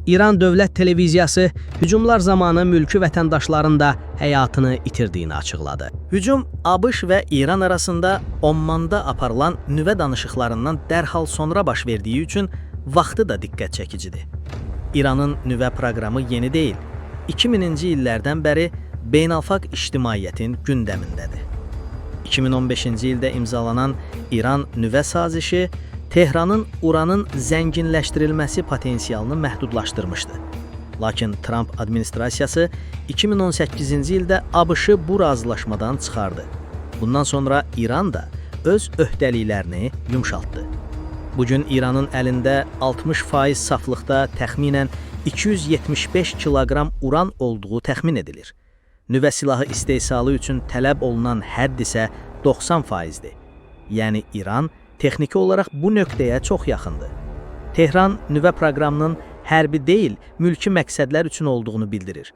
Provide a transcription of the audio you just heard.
İran Dövlət Televiziyası hücumlar zamanı mülki vətəndaşların da həyatını itirdiyini açıqladı. Hücum ABŞ və İran arasında Ommanda aparılan nüvə danışıqlarından dərhal sonra baş verdiyi üçün vaxtı da diqqət çəkicidir. İranın nüvə proqramı yeni deyil, 2000-ci illərdən bəri beynəlxalq ictimaiyyətin gündəmindədir. 2015-ci ildə imzalanan İran nüvə sazişi Tehranın uranın zənginləşdirilməsi potensialını məhdudlaşdırmışdı. Lakin Trump administrasiyası 2018-ci ildə ABŞ-ı bu razılaşmadan çıxardı. Bundan sonra İran da öz öhdəliklərini yumşaltdı. Bugün İranın əlində 60% saflıqda təxminən 275 kiloqram uran olduğu təxmin edilir. Nüvə silahı istehsalı üçün tələb olunan hədd isə 90%-dir. Yəni İran texniki olaraq bu nöqtəyə çox yaxındır. Tehran nüvə proqramının hərbi deyil, mülki məqsədlər üçün olduğunu bildirir.